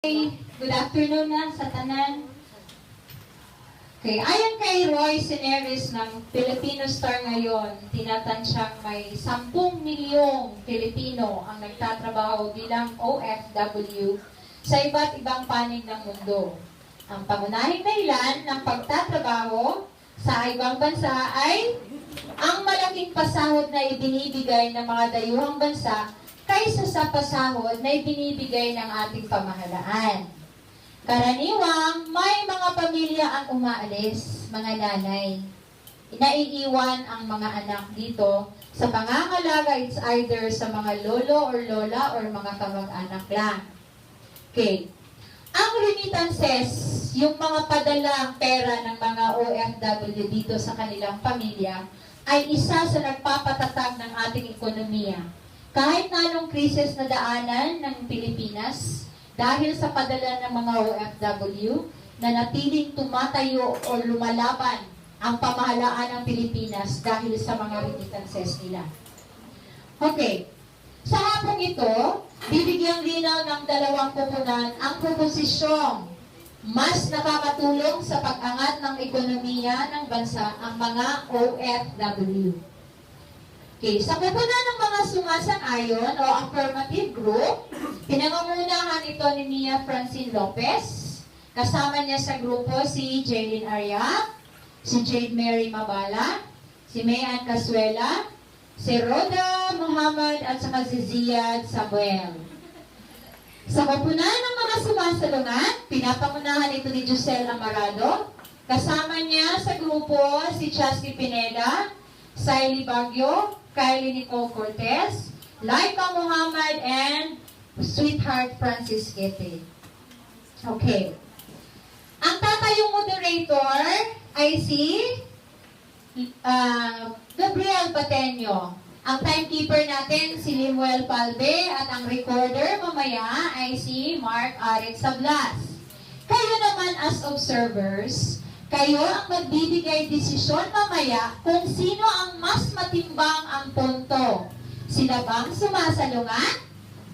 Good afternoon na sa tanan. Okay, ayon kay Roy Seneris ng Filipino Star ngayon, tinatantsyang may 10 milyong Pilipino ang nagtatrabaho bilang OFW sa iba't ibang panig ng mundo. Ang pangunahing dahilan ng pagtatrabaho sa ibang bansa ay ang malaking pasahod na ibinibigay ng mga dayuhang bansa kaysa sa pasahod na ibinibigay ng ating pamahalaan. Karaniwang may mga pamilya ang umaalis, mga nanay. Inaiiwan ang mga anak dito sa pangangalaga, it's either sa mga lolo or lola or mga kamag-anak lang. Okay. Ang remittances, yung mga padalang pera ng mga OFW dito sa kanilang pamilya, ay isa sa nagpapatatag ng ating ekonomiya. Kahit na anong krisis na daanan ng Pilipinas, dahil sa padala ng mga OFW na natiling tumatayo o lumalaban ang pamahalaan ng Pilipinas dahil sa mga remittances nila. Okay. Sa hapong ito, bibigyang linaw ng dalawang pupunan ang proposisyong mas nakakatulong sa pag-angat ng ekonomiya ng bansa ang mga OFW. Okay, sa pupunan ng mga sumasang-ayon o affirmative group, pinangungunahan ito ni Mia Francine Lopez. Kasama niya sa grupo si Jaylin Arya, si Jade Mary Mabala, si Mayan Casuela, si Roda Muhammad at saka si Ziad Samuel. Sa pupunan ng mga sumasalungan, pinapangunahan ito ni Josel Amarado. Kasama niya sa grupo si Chasky Pineda, Saily Bagyo, Kylie Nicole Cortez, Laika Muhammad, and Sweetheart Francis Gete. Okay. Ang tatayong moderator ay si Gabriel Pateño. Ang timekeeper natin si Limuel Palbe at ang recorder mamaya ay si Mark Arik Sablas. Kayo naman as observers, kayo ang magbibigay desisyon mamaya kung sino ang mas matimbang ang punto. Sila bang sumasalungan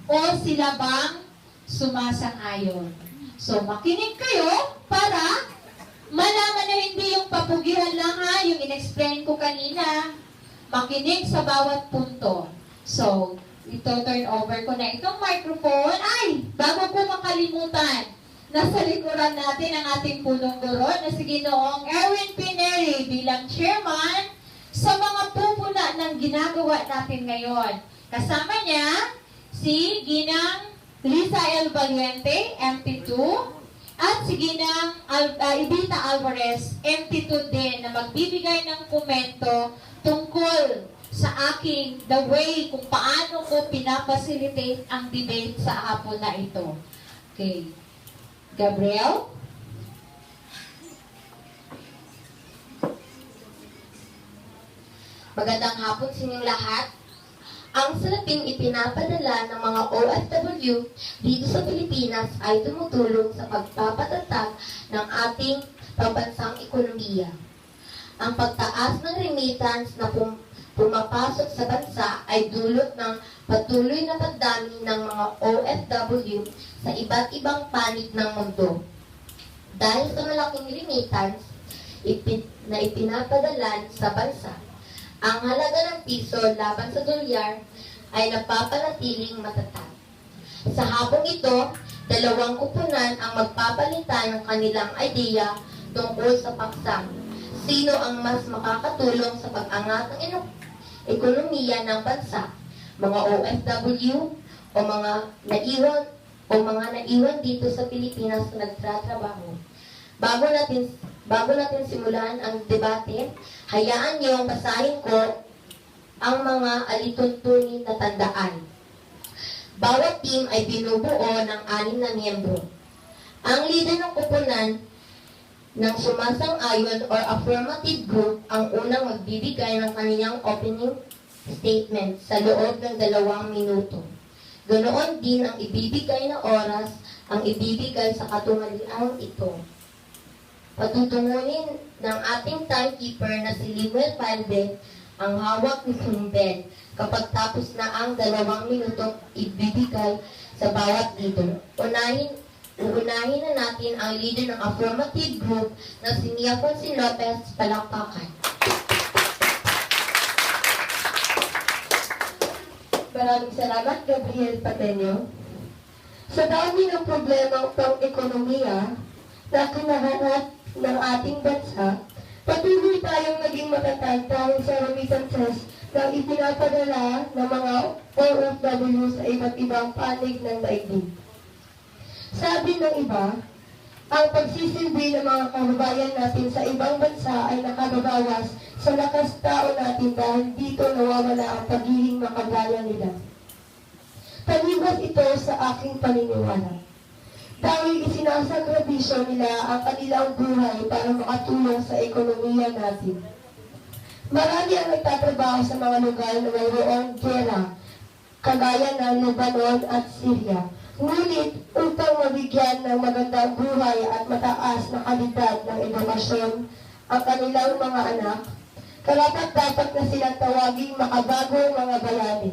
o sila bang sumasang-ayon? So, makinig kayo para malaman na hindi yung papugihan lang ha, yung in-explain ko kanina. Makinig sa bawat punto. So, ito turn over ko na itong microphone. Ay, bago ko makalimutan, nasa likuran natin ang ating punong guro na si Ginoong Erwin Pineri bilang chairman sa mga pupuna ng ginagawa natin ngayon. Kasama niya si Ginang Lisa L. Valiente, MP2, at si Ginang Ibita Alvarez, MP2 din, na magbibigay ng komento tungkol sa aking the way kung paano ko pinapacilitate ang debate sa hapon na ito. Okay. Gabriel? Magandang hapon sa inyong lahat. Ang salaping ipinapadala ng mga OFW dito sa Pilipinas ay tumutulong sa pagpapatatag ng ating pambansang ekonomiya. Ang pagtaas ng remittance na pumapasok sa bansa ay dulot ng patuloy na pagdami ng mga OFW sa iba't ibang panig ng mundo. Dahil sa malaking remittance na ipinapadala sa bansa, ang halaga ng piso laban sa dolyar ay napapanatiling matatag. Sa hapong ito, dalawang kupunan ang magpapalitan ng kanilang ideya tungkol sa paksang sino ang mas makakatulong sa pag-angat ng ekonomiya ng bansa, mga OFW o mga naiwan dito sa Pilipinas na nagtatrabaho. Bago natin simulan ang debate, hayaan niyong basahin ko ang mga alituntunin na tandaan. Bawat team ay binubuo ng 6 na miyembro. Ang leader ng kupunan ng sumasang-ayon or affirmative group ang unang magbibigay ng kaniyang opening statement sa loob ng 2 minuto. Ganoon din ang ibibigay na oras ang ibibigay sa katunghaliang ito. Patutungunin ng ating timekeeper na si Limuel Palbe ang hawak ni Sumbel kapag tapos na ang 2 minutong ibibigay sa bawat leader. Uunahin na natin ang leader ng affirmative group na si Mia Ponce Lopez. Palakpakan. Maraming salamat, Gabriel Pateño. Sa dami ng problemang pang-ekonomiya na kinaharap ng ating bansa, patuloy tayong naging matatag dahil sa remittances na ipinapadala ng mga OFW sa iba't ibang panig ng daigdig. Sabi ng iba, ang pagsisilbi ng mga kababayan natin sa ibang bansa ay nakababawas sa lakas tao natin dahil dito nawawala ang pagiging makagaya nila. Taliwas ito sa aking paniniwala. Dahil isinasakripisyo nila ang kanilang buhay para makatulong sa ekonomiya natin. Marami ang nagtatrabaho sa mga lugar na mayroong gera, kagaya ng Lebanon at Syria. Ngunit upang mabigyan ng magandang buhay at mataas na kalidad ng edukasyon ang kanilang mga anak, karapat-dapat na silang tawaging makabagong mga bayani.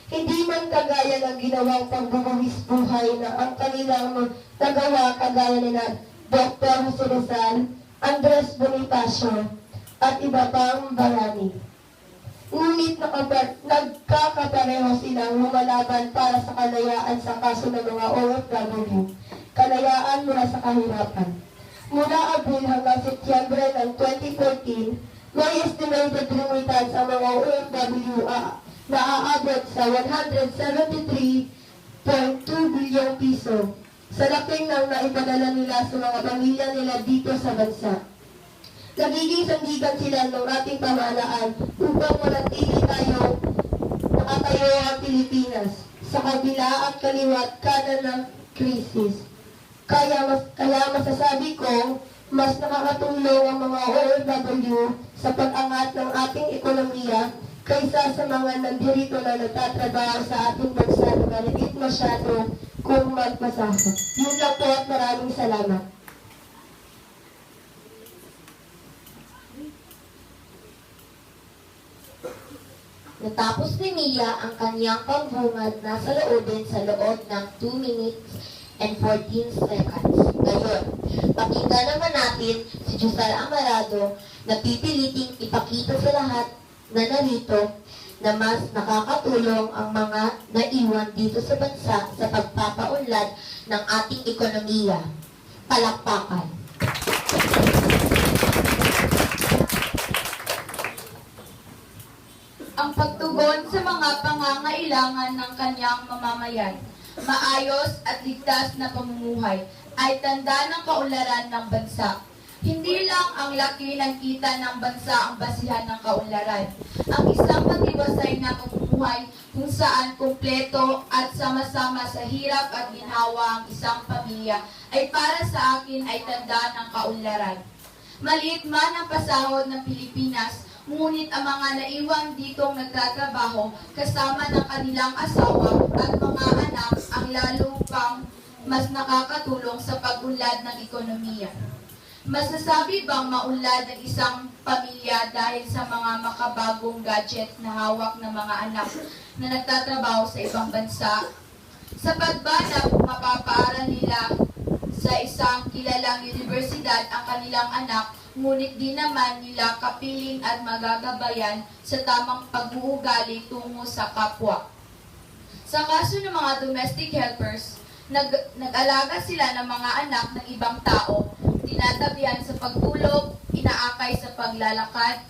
Hindi man kagaya ng ginawang pagbubuwis buhay na ang kanilang nagawa kagaya nila Dr. Jose Rizal, Andres Bonifacio, at iba pang bayani. Ngunit nagkakapareho silang lumalaban para sa kalayaan sa kaso ng mga OFW, kalayaan mula sa kahirapan. Mula Abril hanggang Setyembre ng 2014, may estimated remittance ang mga OFW na aabot sa 173.2 bilyong piso sa laking ng naipadala nila sa mga pamilya nila dito sa bansa. Nagiging sandigan sila ng ating pamahalaan upang manatili tayo nakatayo ang Pilipinas sa kabila at kaliwat kanan ng krisis. Kaya masasabi ko, mas nakakatulong ang mga OFW sa pag-angat ng ating ekonomiya kaysa sa mga nandirito na nagtatrabaho sa ating bansa na maliliit masyado kung magpasahod. Yun lang po at maraming salamat. Natapos ni Mia ang kanyang pambungad na saloobin sa loob ng 2 minutes and 14 seconds. Ngayon, pakita naman natin si Josal Amarado na pipiliting ipakita sa lahat na narito na mas nakakatulong ang mga naiwan dito sa bansa sa pagpapaunlad ng ating ekonomiya. Palakpakan. Ang pagtugon sa mga pangangailangan ng kanyang mamamayan, maayos at ligtas na pamumuhay, ay tanda ng kaunlaran ng bansa. Hindi lang ang laki ng kita ng bansa ang basihan ng kaunlaran. Ang isang matiwasay na pamumuhay kung saan kumpleto at sama-sama sa hirap at ginhawa ang isang pamilya ay para sa akin ay tanda ng kaunlaran. Maliit man ang pasahod ng Pilipinas, ngunit ang mga naiwang ditong nagtatrabaho kasama ng kanilang asawa at mga anak ang lalo pang mas nakakatulong sa pag-unlad ng ekonomiya. Masasabi bang maunlad ng isang pamilya dahil sa mga makabagong gadget na hawak ng mga anak na nagtatrabaho sa ibang bansa? Sa pagbanap, mapapaaral nila sa isang kilalang universidad ang kanilang anak, ngunit di naman nila kapiling at magagabayan sa tamang pag-uugali tungo sa kapwa. Sa kaso ng mga domestic helpers, nag-alaga sila ng mga anak ng ibang tao, tinatabihan sa pagtulog, inaakay sa paglalakad,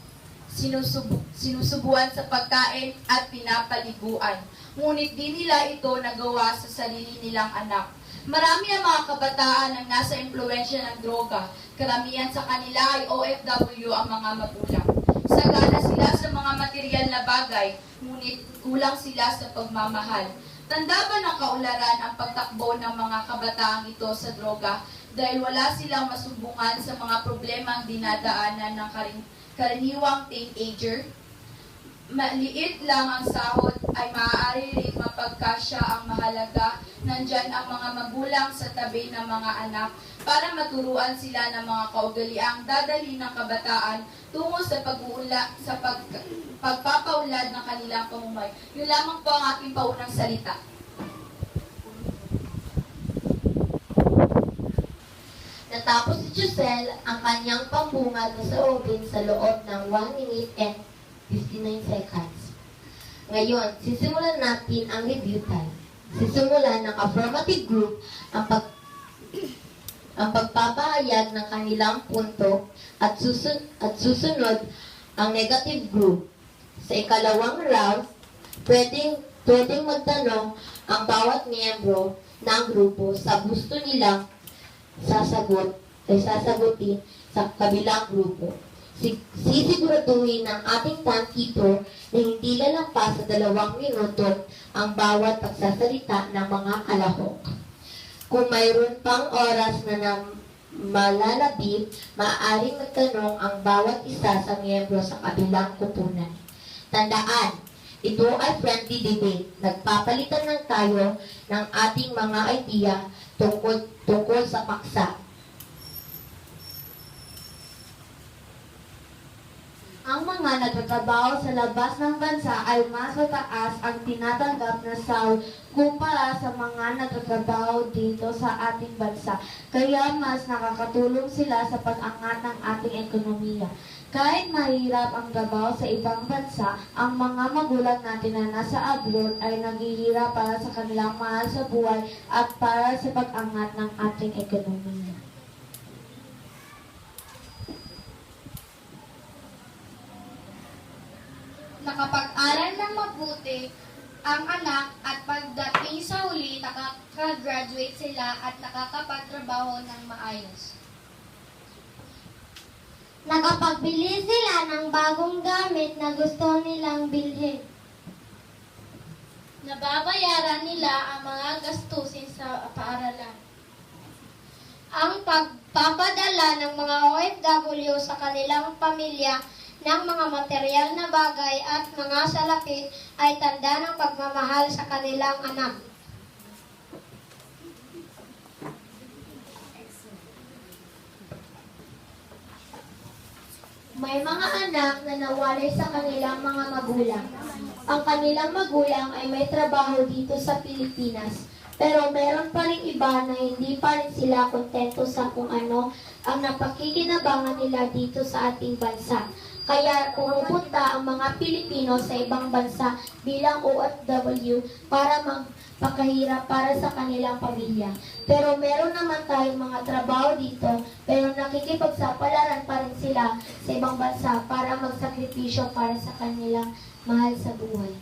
sinusubuan sa pagkain at pinapaliguan. Ngunit di nila ito nagawa sa sarili nilang anak. Marami ang mga kabataan ang nasa impluwensya ng droga. Karamihan sa kanila ay OFW ang mga magulang. Sagana sila sa mga material na bagay, ngunit kulang sila sa pagmamahal. Tanda ba ng kaunlaran ang pagtakbo ng mga kabataang ito sa droga dahil wala silang masumbungan sa mga problemang dinadaanan ng karaniwang teenager? Maliit lang ang sahod ay maaari rin mapagkasya ang mahalaga. Nandyan ang mga magulang sa tabi ng mga anak para maturuan sila ng mga kaugaliang dadali ng kabataan tungo sa pagpapaunlad ng kanilang pamumuhay. Yun lamang po ang aking paunang salita. Natapos si Giselle ang kanyang pambungad na saobin sa loob ng 1 minute and 59 seconds. Ngayon, sisimulan natin ang review time. Sisimulan ng affirmative group ang pagpapahayag ng kanilang punto at susunod ang negative group. Sa ikalawang round, pwedeng magtanong ang bawat miyembro ng grupo sa gusto nilang sasagutin sa kabilang grupo. Sisiguraduhin ng ating timekeeper na hindi lalampas sa 2 minuto ang bawat pagsasalita ng mga kalahok. Kung mayroon pang oras na malalabit, maaaring magtanong ang bawat isa sa miyembro sa kabilang kupunan. Tandaan, ito ay friendly debate. Nagpapalitan lang tayo ng ating mga idea tungkol sa paksa. Ang mga nagtatrabaho sa labas ng bansa ay mas mataas ang tinatanggap na sahod kumpara sa mga nagtatrabaho dito sa ating bansa. Kaya mas nakakatulong sila sa pag-angat ng ating ekonomiya. Kahit mahirap ang trabaho sa ibang bansa, ang mga magulang natin na nasa abroad ay naghihirap para sa kanilang mahal sa buhay at para sa pag-angat ng ating ekonomiya. Nakapag-aral ng mabuti ang anak at pagdating sa huli, nakaka-graduate sila at nakakapagtrabaho ng maayos. Nakapagbili sila ng bagong gamit na gusto nilang bilhin. Nababayaran nila ang mga gastusin sa paaralan. Ang pagpapadala ng mga OFW sa kanilang pamilya ng mga material na bagay at mga salapi ay tanda ng pagmamahal sa kanilang anak. May mga anak na nawalay sa kanilang mga magulang. Ang kanilang magulang ay may trabaho dito sa Pilipinas, pero meron pa rin iba na hindi pa rin sila kontento sa kung ano ang napakikinabangan nila dito sa ating bansa. Kaya pumupunta ang mga Pilipino sa ibang bansa bilang OFW para magpakahirap para sa kanilang pamilya. Pero meron naman tayong mga trabaho dito, pero nakikipagsapalaran pa rin sila sa ibang bansa para magsakripisyo para sa kanilang mahal sa buhay.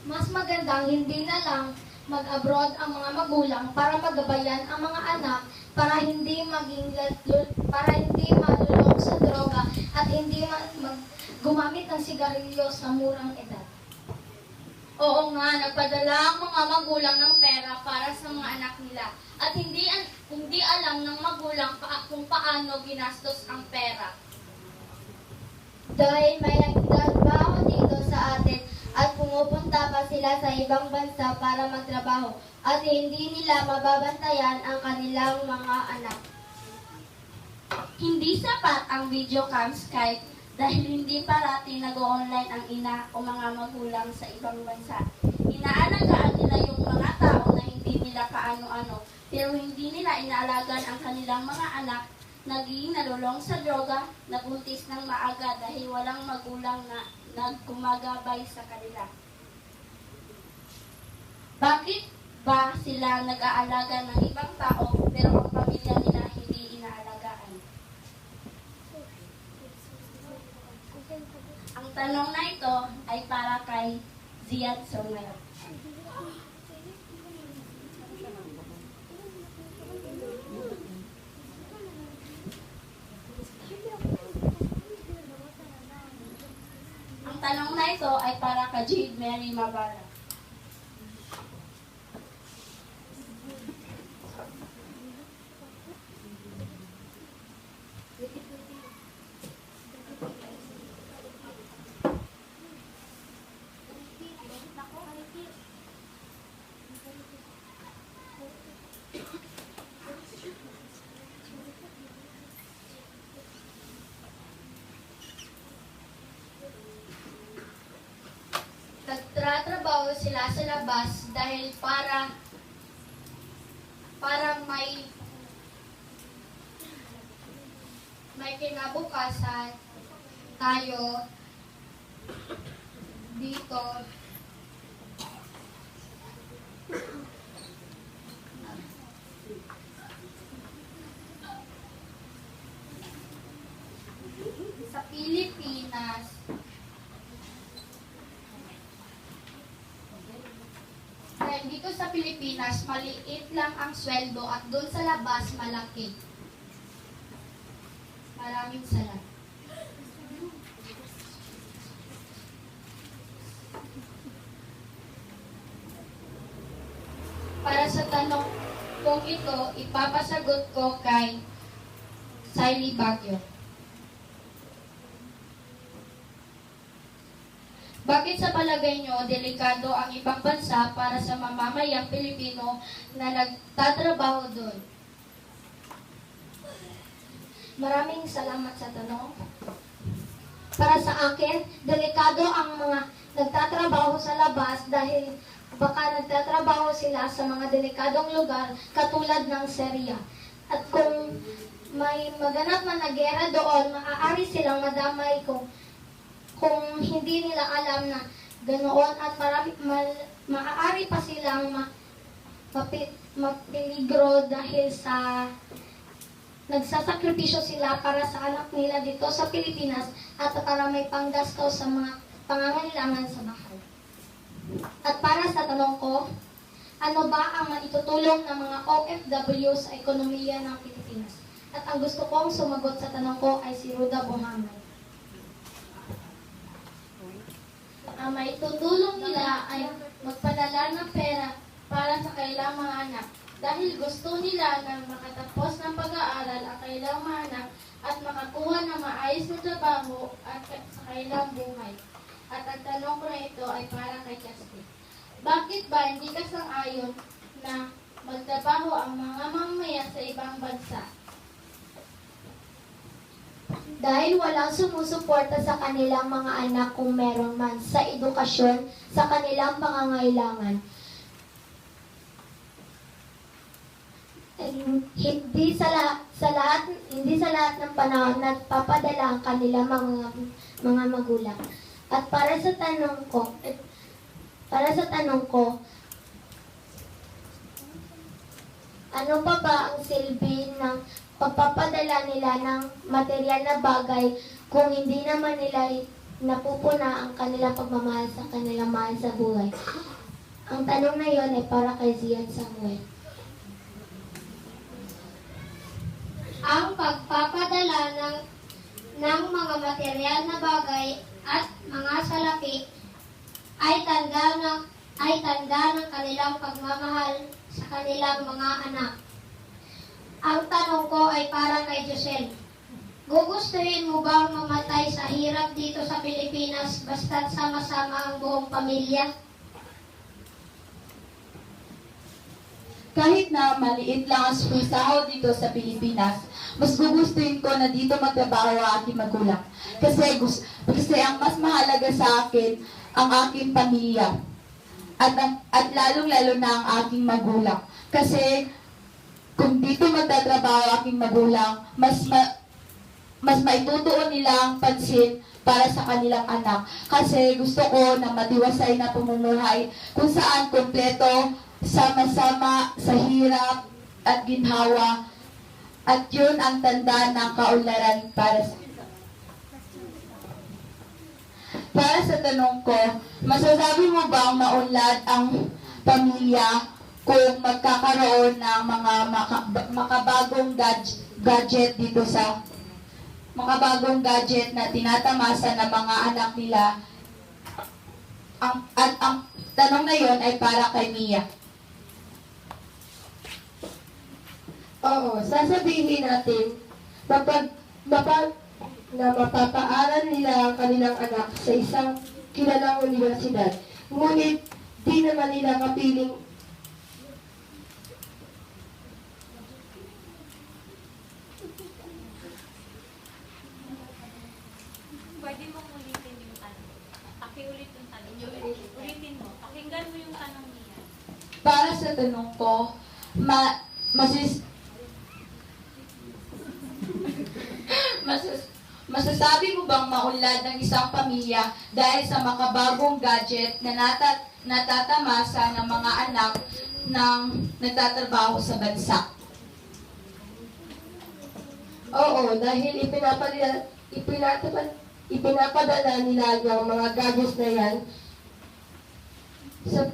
Mas magandang hindi na lang mag-abroad ang mga magulang para magabayan ang mga anak para hindi malulong sa droga at hindi gumamit ng sigarilyo sa murang edad. Oo nga, nagpadala ang mga magulang ng pera para sa mga anak nila at hindi alam ng magulang kung paano ginastos ang pera. Dahil may nagtatrabaho dito sa atin at pumupunta pa sila sa ibang bansa para magtrabaho at hindi nila mababantayan ang kanilang mga anak. Hindi sapat ang videocam Skype dahil hindi parati nag-online ang ina o mga magulang sa ibang bansa. Inaalagaan nila yung mga tao na hindi nila kaano-ano, pero hindi nila inaalagaan ang kanilang mga anak, naging nalulong sa droga, nabuntis ng maaga dahil walang magulang na nagkumagabay sa kanila. Bakit ba sila nag-aalaga ng ibang tao pero ang pamilya nila hindi inaalagaan? Ang tanong na ito ay para kay Ziad Somero. Ang tanong na ito ay para kay Jade Mary Mabara. Nagtratrabaho sila sa labas dahil para may may kinabukasan tayo dito sa Pilipinas. Dahil dito sa Pilipinas, maliit lang ang sweldo at doon sa labas, malaki. Maraming salamat. Para sa tanong kung ito, ipapasagot ko kay Siley Baguio. Bakit sa palagay nyo, delikado ang ibang bansa para sa mamamayang Pilipino na nagtatrabaho doon? Maraming salamat sa tanong. Para sa akin, delikado ang mga nagtatrabaho sa labas dahil baka nagtatrabaho sila sa mga delikadong lugar katulad ng Syria. At kung may maganap man na gera doon, maaari silang madamay kung hindi nila alam na ganoon at maaari pa silang mapiligro dahil sa nagsasakripisyo sila para sa anak nila dito sa Pilipinas at para may panggastos sa mga pangangailangan sa bahay. At para sa tanong ko, ano ba ang maitutulong ng mga OFW sa ekonomiya ng Pilipinas? At ang gusto kong sumagot sa tanong ko ay si Ruda Bohamay. Ang maitutulong nila ay magpadala ng pera para sa kailang mga anak dahil gusto nila na makatapos ng pag-aaral ang kailang mga anak at makakuha ng maayos na trabaho at sa kailang buhay. At ang tanong ko na ito ay para kay Justin. Bakit ba hindi ka sang-ayon na magtrabaho ang mga mamamayan sa ibang bansa? Dahil walang sumusuporta sa kanilang mga anak kung meron man sa edukasyon sa kanilang pangangailangan. Hindi sa lahat ng panahon nagpapadala ang kanilang mga magulang. At para sa tanong ko, ano pa ba ang silbi ng pagpapadala nila ng material na bagay kung hindi naman nila napupuna ang kanilang pagmamahal sa kanilang mahal sa buhay? Ang tanong na yon ay para kay Zian Samuel. Ang pagpapadala ng mga material na bagay at mga salapi ay tanda ng kanilang pagmamahal sa kanilang mga anak. Ang tanong ko ay para kay Josel. Gugustuhin mo bang mamatay sa hirap dito sa Pilipinas basta't sama-sama ang buong pamilya? Kahit na maliit lang ang sahod dito sa Pilipinas, mas gugustuhin ko na dito magtrabaho ang aking magulang. Kasi ang mas mahalaga sa akin ang aking pamilya. At lalong-lalo na ang aking magulang. Kasi kung dito magtatrabaho ang aking magulang, mas maitutuon nila ang pansin para sa kanilang anak. Kasi gusto ko na matiwasay na pamumuhay kung saan kompleto, sama-sama sa hirap at ginhawa. At yun ang tanda ng kaunlaran para sa tanong ko, masasabi mo bang maunlad ang pamilya kung magkakaroon ng mga makabagong gadget dito sa makabagong gadget na tinatamasa ng mga anak nila? Ang tanong na yon ay para kay Mia. Oo, sasabihin natin na mapapaaral nila ang kanilang anak sa isang kilalang universidad. Ngunit di naman nila kapiling Pwede mong ulitin yung tanong. Pakiulit yung tanong. Ulitin mo. Pakinggan mo yung tanong niya. Para sa tanong ko, Masasabi mo bang maunlad ng isang pamilya dahil sa makabagong gadget na natatamasa ng mga anak ng nagtatrabaho sa bansa? Oo, dahil ipinapadala nila yung mga gadgets na yan sa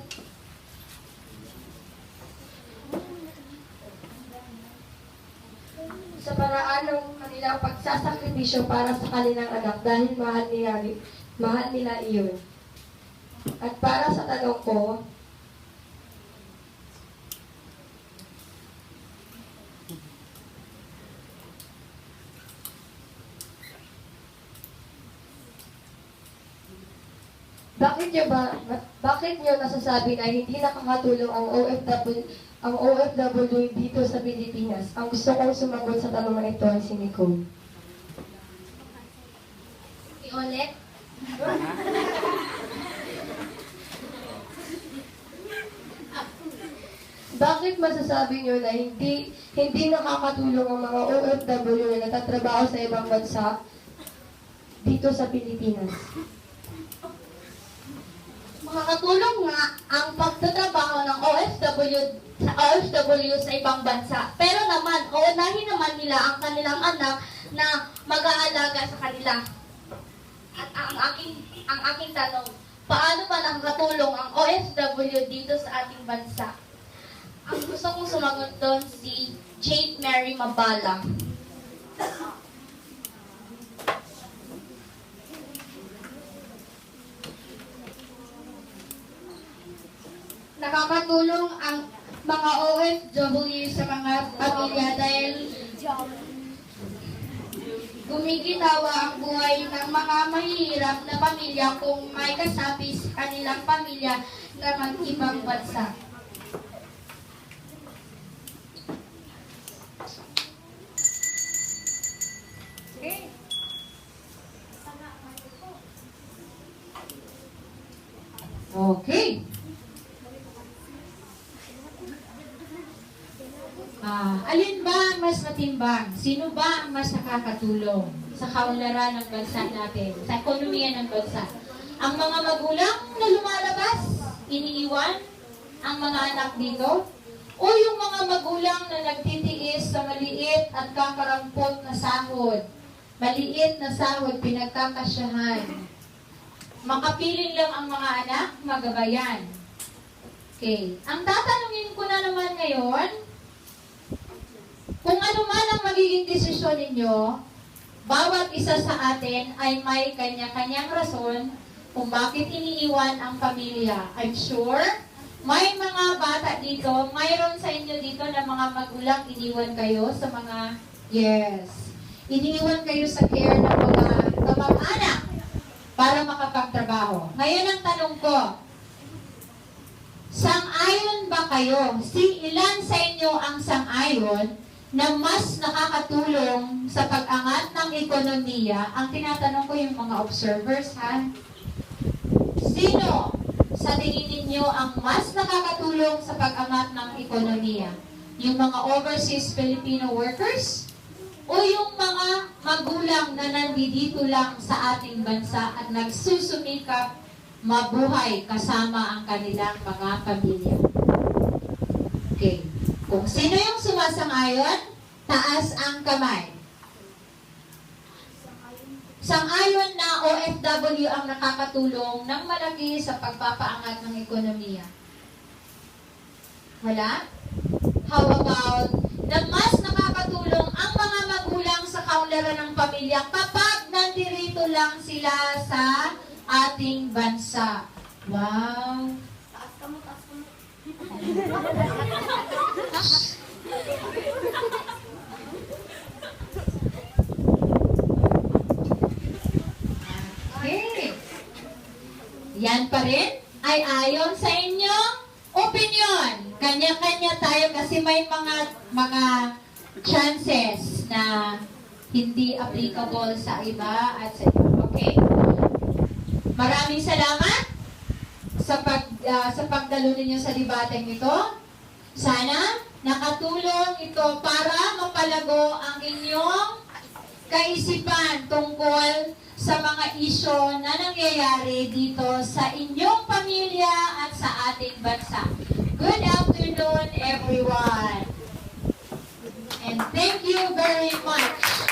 paraan ng kanilang pagsasakripisyo para sa kanilang anak dahil mahal nila iyon. At para sa tanong ko, bakit nyo nasasabi na hindi nakakatulong ang OFW dito sa Pilipinas? Ang gusto kong sumagot sa tanong na ito ay si Nicole. Ulit. Bakit masasabi nyo na hindi nakakatulong ang mga OFW na natatrabaho sa ibang bansa dito sa Pilipinas? Makakatulong nga ang pagtatrabaho ng OFW sa ibang bansa. Pero naman, uunahin naman nila ang kanilang anak na mag-aalaga sa kanila. At ang aking tanong, paano ba nakakatulong ang OFW dito sa ating bansa? Ang gusto kong sumagot doon si Jade Mary Mabala. Nakakatulong ang mga OFW sa mga pamilya dahil gumiginawa ang buhay ng mga mahihirap na pamilya kung may kasapi sa kanilang pamilya na mag-ibang bansa. Okay. Alin ba ang mas matimbang? Sino ba ang mas nakakatulong sa kaunlaran ng bansa natin, sa ekonomiya ng bansa? Ang mga magulang na lumalabas, iniiwan ang mga anak dito? O yung mga magulang na nagtitiis sa maliit at kakarampot na sahod? Maliit na sahod, pinagkakasyahan. Makapiling lang ang mga anak, magabayan. Okay. Ang tatanungin ko na naman ngayon, kung ano man ang magiging desisyon ninyo, bawat isa sa atin ay may kanya-kanyang rason kung bakit iniiwan ang pamilya. I'm sure may mga bata dito, mayroon sa inyo dito na mga magulang iniwan kayo sa mga, iniiwan kayo sa care ng mga kamag-anak para makapagtrabaho. Ngayon ang tanong ko, sang-ayon ba kayo? Ilan sa inyo ang sang-ayon na mas nakakatulong sa pag-angat ng ekonomiya? Ang tinatanong ko yung mga observers, ha? Sino sa tingin ninyo ang mas nakakatulong sa pag-angat ng ekonomiya? Yung mga overseas Filipino workers? O yung mga magulang na nandito lang sa ating bansa at nagsusumikap mabuhay kasama ang kanilang mga pamilya? Okay. Kung sino yung sumasang-ayon, taas ang kamay. Sang-ayon na OFW ang nakakatulong ng malaki sa pagpapaangat ng ekonomiya. Wala? How about na mas nakakatulong ang mga magulang sa kaunlaran ng pamilya kapag nandirito lang sila sa ating bansa? Wow! Taas ka mo. Okay. Yan pa rin ay ayon sa inyong opinion. Kanya-kanya tayo kasi may mga chances na hindi applicable sa iba at sa iba. Okay. Maraming salamat sa pagdalo ninyo sa debateng ito. Sana nakatulong ito para mapalago ang inyong kaisipan tungkol sa mga isyo na nangyayari dito sa inyong pamilya at sa ating bansa. Good afternoon, everyone. And thank you very much.